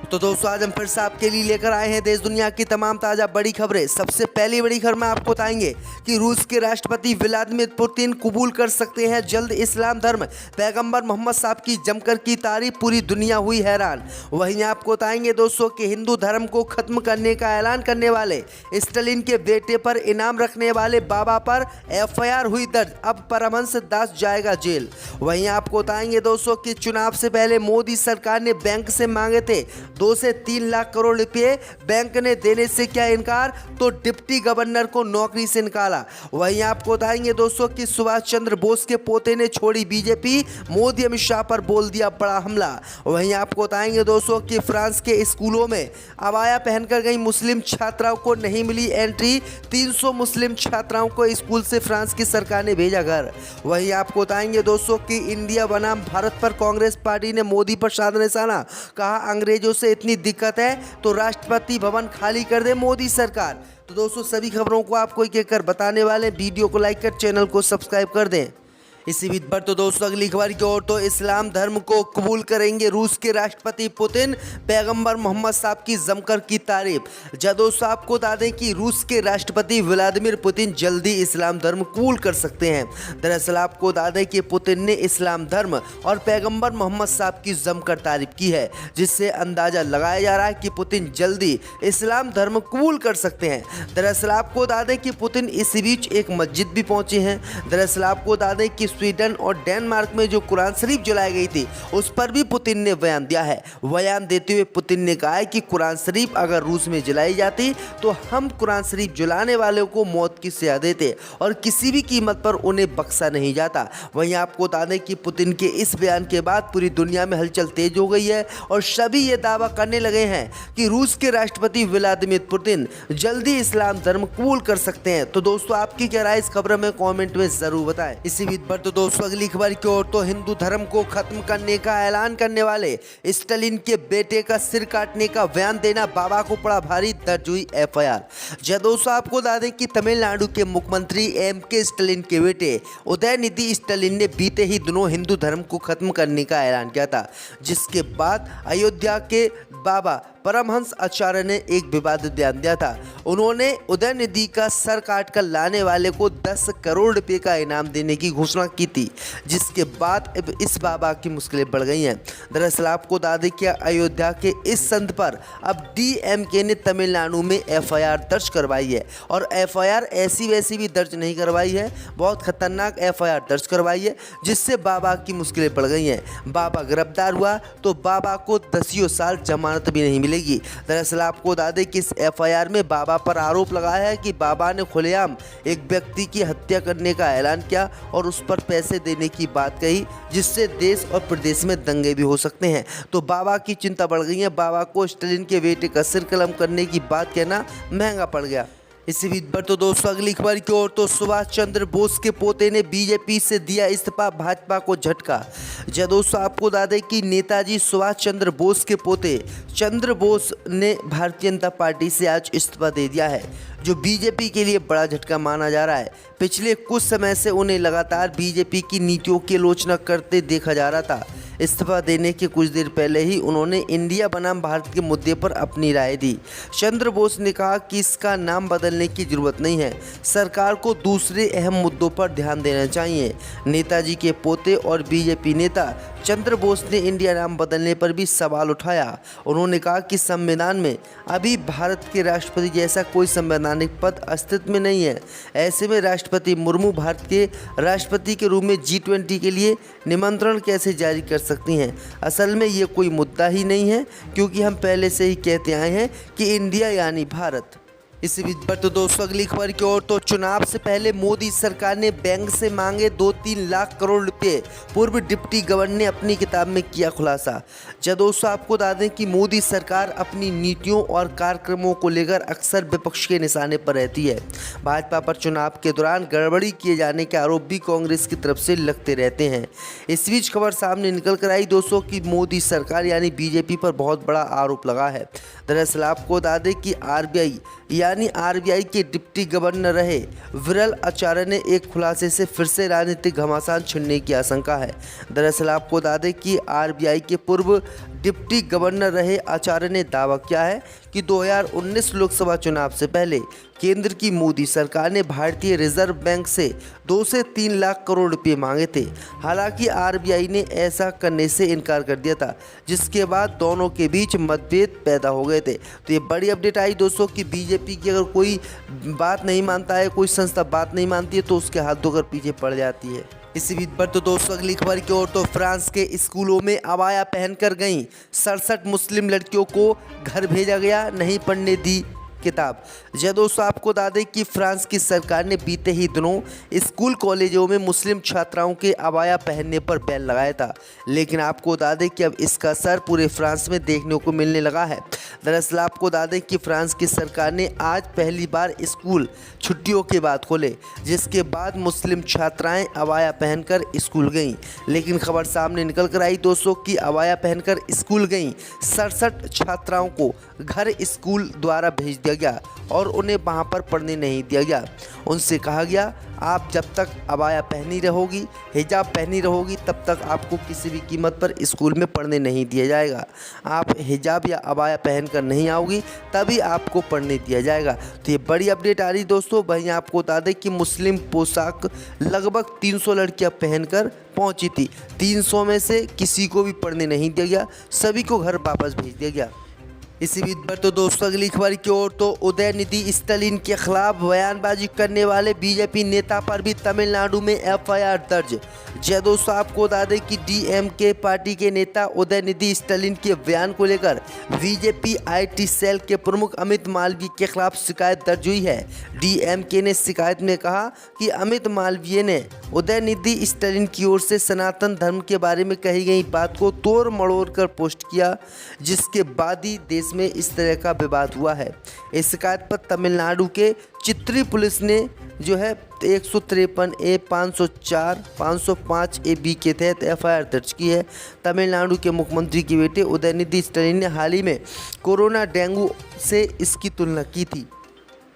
तो दोस्तों आज हम फिर से आपके लिए लेकर आए हैं देश दुनिया की तमाम ताज़ा बड़ी खबरें। सबसे पहली बड़ी खबर में आपको बताएंगे कि रूस के राष्ट्रपति व्लादिमीर पुतिन कबूल कर सकते हैं जल्द इस्लाम धर्म। पैगंबर मोहम्मद साहब की जमकर की तारीफ, पूरी दुनिया हुई हैरान। वहीं आपको बताएंगे दोस्तों कि हिंदू धर्म को खत्म करने का ऐलान करने वाले स्टालिन के बेटे पर इनाम रखने वाले बाबा पर FIR हुई दर्ज, अब परमहंस दास जाएगा जेल। वहीं आपको बताएंगे दोस्तों कि चुनाव से पहले मोदी सरकार ने बैंक से मांगे थे 2 से 3 लाख करोड़ रुपए, बैंक ने देने से किया इनकार तो डिप्टी गवर्नर को नौकरी से निकाला। वहीं आपको बताएंगे दोस्तों कि सुभाष चंद्र बोस के पोते ने छोड़ी बीजेपी, मोदी अमित शाह पर बोल दिया बड़ा हमला। वहीं आपको बताएंगे दोस्तों कि फ्रांस के स्कूलों में अबाया पहनकर गई मुस्लिम छात्राओं को नहीं मिली एंट्री, 300 मुस्लिम छात्राओं को स्कूल से फ्रांस की सरकार ने भेजा घर। वहीं आपको बताएंगे दोस्तों कि इंडिया बनाम भारत पर कांग्रेस पार्टी ने मोदी पर साधा निशाना, कहा अंग्रेजों से इतनी दिक्कत है तो राष्ट्रपति भवन खाली कर दे मोदी सरकार। तो दोस्तों सभी खबरों को आपको एक एक कर बताने वाले, वीडियो को लाइक कर चैनल को सब्सक्राइब कर दें। इसी बीच पर तो दोस्तों अगली खबर की ओर, तो इस्लाम धर्म को कबूल करेंगे रूस के राष्ट्रपति पुतिन, पैगंबर मोहम्मद साहब की जमकर की तारीफ। दोस्तों आपको बता दें कि रूस के राष्ट्रपति व्लादिमीर पुतिन जल्दी इस्लाम धर्म कबूल कर सकते हैं। दरअसल आपको बता दें कि पुतिन ने इस्लाम धर्म और पैगंबर मोहम्मद साहब की जमकर तारीफ की है, जिससे अंदाजा लगाया जा रहा है कि पुतिन जल्दी इस्लाम धर्म कबूल कर सकते हैं। दरअसल आपको बता दें कि पुतिन इसी बीच एक मस्जिद भी पहुंचे हैं। दरअसल आपको बता दें कि स्वीडन और डेनमार्क में जो कुरान शरीफ जलाई गई थी उस पर भी पुतिन ने बयान दिया है। बयान देते हुए पुतिन ने कहा है कि कुरान शरीफ अगर रूस में जलाई जाती तो हम कुरान शरीफ जलाने वालों को मौत की सजा देते और किसी भी कीमत पर उन्हें बख्शा नहीं जाता। वहीं आपको बता दें कि पुतिन के इस बयान के बाद पूरी दुनिया में हलचल तेज हो गई है और सभी ये दावा करने लगे हैं कि रूस के राष्ट्रपति व्लादिमीर पुतिन जल्दी इस्लाम धर्म कबूल कर सकते हैं। तो दोस्तों आपकी क्या राय इस खबर में कमेंट में जरूर बताएं। इसी बीच पर तो दोस्तों अगली खबर की ओर, तो हिंदू धर्म को खत्म करने का ऐलान करने वाले स्टालिन के बेटे का सिर काटने का बयान देना बाबा को पड़ा भारी, दर्ज हुई FIR। दोस्तों आपको बता दें कि तमिलनाडु के मुख्यमंत्री MK स्टालिन के बेटे उदयनिधि स्टालिन ने बीते ही दिनों हिंदू धर्म को खत्म करने का ऐलान किया था, जिसके बाद अयोध्या के बाबा परमहंस आचार्य ने एक विवादित बयान दिया था। उन्होंने उदयनिधि का सर काट कर लाने वाले को 10 करोड़ रुपए का इनाम देने की घोषणा की थी, जिसके बाद अब इस बाबा की मुश्किलें बढ़ गई हैं। दरअसल आपको बता दें कि अयोध्या के इस संत पर अब DMK ने तमिलनाडु में FIR दर्ज करवाई है और FIR ऐसी वैसी भी दर्ज नहीं करवाई है, बहुत खतरनाक FIR दर्ज करवाई है, जिससे बाबा की मुश्किलें बढ़ गई हैं। बाबा गिरफ्तार हुआ तो बाबा को 10 साल जमानत भी नहीं मिलेगी। दरअसल आपको बता दें कि इस FIR में बाबा पर आरोप लगाया है कि बाबा ने खुलेआम एक व्यक्ति की हत्या करने का ऐलान किया और उस पर पैसे देने की बात कही, जिससे देश और प्रदेश में दंगे भी हो सकते हैं। तो बाबा की चिंता बढ़ गई है। बाबा को स्टालिन के बेटे का सिर कलम करने की बात कहना महंगा पड़ गया। इसी बीच पर तो दोस्तों अगली खबर की ओर, तो सुभाष चंद्र बोस के पोते ने बीजेपी से दिया इस्तीफा, भाजपा को झटका। दोस्तों आपको बता दें कि नेताजी सुभाष चंद्र बोस के पोते चंद्र बोस ने भारतीय जनता पार्टी से आज इस्तीफा दे दिया है, जो बीजेपी के लिए बड़ा झटका माना जा रहा है। पिछले कुछ समय से उन्हें लगातार बीजेपी की नीतियों की आलोचना करते देखा जा रहा था। इस्तीफा देने के कुछ देर पहले ही उन्होंने इंडिया बनाम भारत के मुद्दे पर अपनी राय दी। चंद्र बोस ने कहा कि इसका नाम बदलने की जरूरत नहीं है, सरकार को दूसरे अहम मुद्दों पर ध्यान देना चाहिए। नेताजी के पोते और बीजेपी नेता चंद्र बोस ने इंडिया नाम बदलने पर भी सवाल उठाया। उन्होंने कहा कि संविधान में अभी भारत के राष्ट्रपति जैसा कोई संवैधानिक पद अस्तित्व में नहीं है। ऐसे में राष्ट्रपति मुर्मू भारत के राष्ट्रपति के रूप में G20 के लिए निमंत्रण कैसे जारी कर सकती हैं। असल में ये कोई मुद्दा ही नहीं है, क्योंकि हम पहले से ही कहते आए हैं कि इंडिया यानी भारत। इसी बीच पर तो दोस्तों अगली खबर की ओर, तो चुनाव से पहले मोदी सरकार ने बैंक से मांगे 2-3 लाख करोड़ रुपए, पूर्व डिप्टी गवर्नर ने अपनी किताब में किया खुलासा। दोस्तों आपको बता दें कि मोदी सरकार अपनी नीतियों और कार्यक्रमों को लेकर अक्सर विपक्ष के निशाने पर रहती है। भाजपा पर चुनाव के दौरान गड़बड़ी किए जाने के आरोप भी कांग्रेस की तरफ से लगते रहते हैं। इस बीच खबर सामने निकल कर आई दोस्तों कि मोदी सरकार यानी बीजेपी पर बहुत बड़ा आरोप लगा है। दरअसल आपको बता दें कि RBI के डिप्टी गवर्नर रहे विरल आचार्य ने एक खुलासे से फिर से राजनीतिक घमासान छिड़ने की आशंका है। दरअसल आपको बता दें कि RBI के पूर्व डिप्टी गवर्नर रहे आचार्य ने दावा किया है कि 2019 लोकसभा चुनाव से पहले केंद्र की मोदी सरकार ने भारतीय रिजर्व बैंक से 2 से 3 लाख करोड़ रुपए मांगे थे। हालांकि आरबीआई ने ऐसा करने से इनकार कर दिया था, जिसके बाद दोनों के बीच मतभेद पैदा हो गए थे। तो ये बड़ी अपडेट आई दोस्तों कि बीजेपी की अगर कोई बात नहीं मानता है, कोई संस्था बात नहीं मानती है, तो उसके हाथ धोकर पीछे पड़ जाती है। इसी बीच पर तो दोस्तों अगली खबर की ओर, तो फ्रांस के स्कूलों में अबाया पहनकर गईं 67 मुस्लिम लड़कियों को घर भेजा गया, नहीं पढ़ने दी किताब। जय दोस्तों, आपको बता दें कि फ्रांस की सरकार ने बीते ही दिनों स्कूल कॉलेजों में मुस्लिम छात्राओं के अबाया पहनने पर बैन लगाया था, लेकिन आपको बता दें कि अब इसका असर पूरे फ्रांस में देखने को मिलने लगा है। दरअसल आपको बता दें कि फ्रांस की सरकार ने आज पहली बार स्कूल छुट्टियों के बाद खोले, जिसके बाद मुस्लिम छात्राएं अबाया पहनकर स्कूल गईं। लेकिन खबर सामने निकल कर आई दोस्तों कि अबाया पहनकर स्कूल गईं 67 छात्राओं को घर स्कूल द्वारा भेज दिया गया और उन्हें वहां पर पढ़ने नहीं दिया गया। उनसे कहा गया, आप जब तक अबाया पहनी रहोगी, हिजाब पहनी रहोगी, तब तक आपको किसी भी कीमत पर स्कूल में पढ़ने नहीं दिया जाएगा। आप हिजाब या अबाया पहनकर नहीं आओगी, तभी आपको पढ़ने दिया जाएगा। तो ये बड़ी अपडेट आ रही दोस्तों। वहीं आपको बता दें कि मुस्लिम पोशाक लगभग 300 लड़कियां पहनकर पहुंची थी। 300 में से किसी को भी पढ़ने नहीं दिया गया, सभी को घर वापस भेज दिया गया। इसी बीच पर तो दोस्तों अगली खबर की ओर, तो उदयनिधि स्टालिन के खिलाफ बयानबाजी करने वाले बीजेपी नेता पर भी तमिलनाडु में एफआईआर दर्ज। जय दोस्तों, आपको बता दें कि डीएमके पार्टी के नेता उदयनिधि स्टालिन के बयान को लेकर बीजेपी आईटी सेल के प्रमुख अमित मालवीय के खिलाफ शिकायत दर्ज हुई है। डीएमके ने शिकायत में कहा कि अमित मालवीय ने उदयनिधि स्टालिन की ओर से सनातन धर्म के बारे में कही गई बात को तोड़ मड़ोड़ कर पोस्ट किया, जिसके बाद ही देश में इस तरह का विवाद हुआ है। इस शिकायत पर तमिलनाडु के चित्री पुलिस ने जो है 153A 504 505 AB के तहत एफआईआर दर्ज की है। तमिलनाडु के मुख्यमंत्री के बेटे उदयनिधि स्टालिन ने हाल ही में कोरोना डेंगू से इसकी तुलना की थी।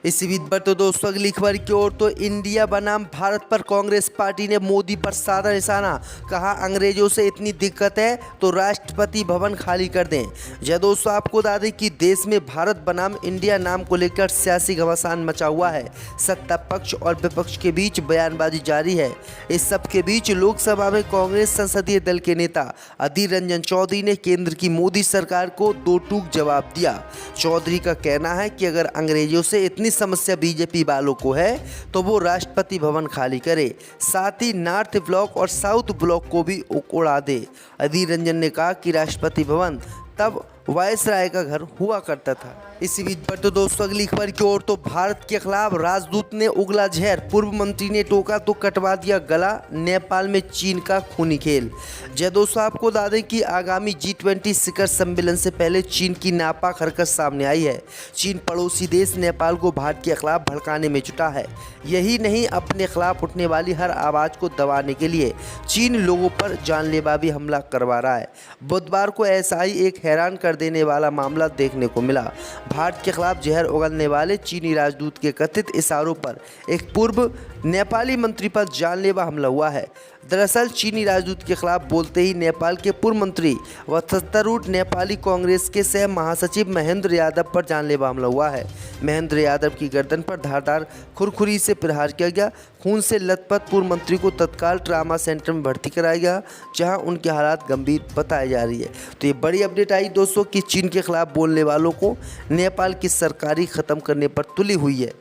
इसी बीच पर तो दोस्तों अगली खबर की ओर, तो इंडिया बनाम भारत पर कांग्रेस पार्टी ने मोदी पर साधा निशाना, कहा अंग्रेजों से इतनी दिक्कत है तो राष्ट्रपति भवन खाली कर दें। जय दोस्तों, आपको बता दें कि देश में भारत बनाम इंडिया नाम को लेकर सियासी घमासान मचा हुआ है। सत्ता पक्ष और विपक्ष के बीच बयानबाजी जारी है। इस सब के बीच लोकसभा में कांग्रेस संसदीय दल के नेता अधीर रंजन चौधरी ने केंद्र की मोदी सरकार को दो टूक जवाब दिया। चौधरी का कहना है कि अगर अंग्रेजों से इतनी समस्या बीजेपी वालों को है तो वो राष्ट्रपति भवन खाली करे, साथ ही नॉर्थ ब्लॉक और साउथ ब्लॉक को भी उड़ा दे। अधीर रंजन ने कहा कि राष्ट्रपति भवन तब वायसराय का घर हुआ करता था। इसी बीच पर तो दोस्तों अगली खबर की ओर, तो भारत के खिलाफ राजदूत ने उगला जहर, पूर्व मंत्री ने टोका तो कटवा दिया गला, नेपाल में चीन का खूनी खेल। जय दोस्तों, आपको बता दें कि आगामी G20 शिखर सम्मेलन से पहले चीन की नापाक हरकत सामने आई है। चीन पड़ोसी देश नेपाल को भारत के खिलाफ भड़काने में जुटा है। यही नहीं, अपने खिलाफ उठने वाली हर आवाज़ को दबाने के लिए चीन लोगों पर जानलेवा भी हमला करवा रहा है। बुधवार को ऐसा ही एक हैरान कर देने वाला मामला देखने को मिला। भारत के खिलाफ जहर उगलने वाले चीनी राजदूत के कथित इशारों पर एक पूर्व नेपाली मंत्री पर जानलेवा हमला हुआ है। दरअसल चीनी राजदूत के खिलाफ बोलते ही नेपाल के पूर्व मंत्री व सत्तारूढ़ नेपाली कांग्रेस के सह महासचिव महेंद्र यादव पर जानलेवा हमला हुआ है। महेंद्र यादव की गर्दन पर धारदार खुरखुरी से प्रहार किया गया। खून से लथपथ पूर्व मंत्री को तत्काल ट्रामा सेंटर में भर्ती कराया गया, जहां उनकी हालत गंभीर बताई जा रही है। तो ये बड़ी अपडेट आई दोस्तों कि चीन के खिलाफ बोलने वालों को नेपाल की सरकारी खत्म करने पर तुली हुई है।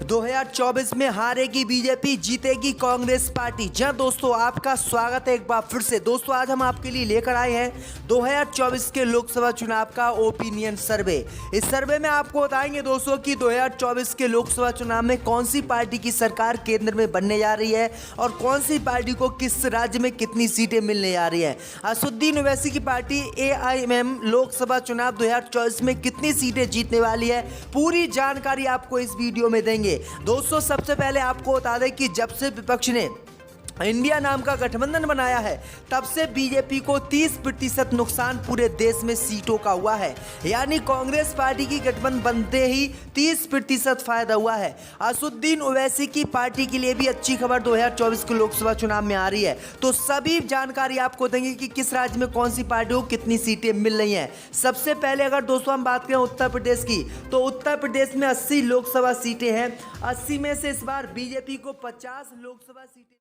2024 में हारेगी बीजेपी, जीतेगी कांग्रेस पार्टी। जहाँ दोस्तों आपका स्वागत है एक बार फिर से। दोस्तों आज हम आपके लिए लेकर आए हैं 2024 के लोकसभा चुनाव का ओपिनियन सर्वे। इस सर्वे में आपको बताएंगे दोस्तों कि 2024 के लोकसभा चुनाव में कौन सी पार्टी की सरकार केंद्र में बनने जा रही है और कौन सी पार्टी को किस राज्य में कितनी सीटें मिलने जा रही है। असदुद्दीन ओवैसी की पार्टी AIM लोकसभा चुनाव 2024 में कितनी सीटें जीतने वाली है, पूरी जानकारी आपको इस वीडियो में देंगे। दोस्तों सबसे पहले आपको बता दें कि जब से विपक्ष ने इंडिया नाम का गठबंधन बनाया है, तब से बीजेपी को 30% नुकसान पूरे देश में सीटों का हुआ है। यानी कांग्रेस पार्टी की गठबंधन बनते ही 30% फायदा हुआ है। असुद्दीन ओवैसी की पार्टी के लिए भी अच्छी खबर 2024 के लोकसभा चुनाव में आ रही है। तो सभी जानकारी आपको देंगे कि किस राज्य में कौन सी पार्टी को कितनी सीटें मिल रही हैं। सबसे पहले अगर दोस्तों हम बात करें उत्तर प्रदेश की, तो उत्तर प्रदेश में 80 लोकसभा सीटें हैं। 80 में से इस बार बीजेपी को 50 लोकसभा सीटें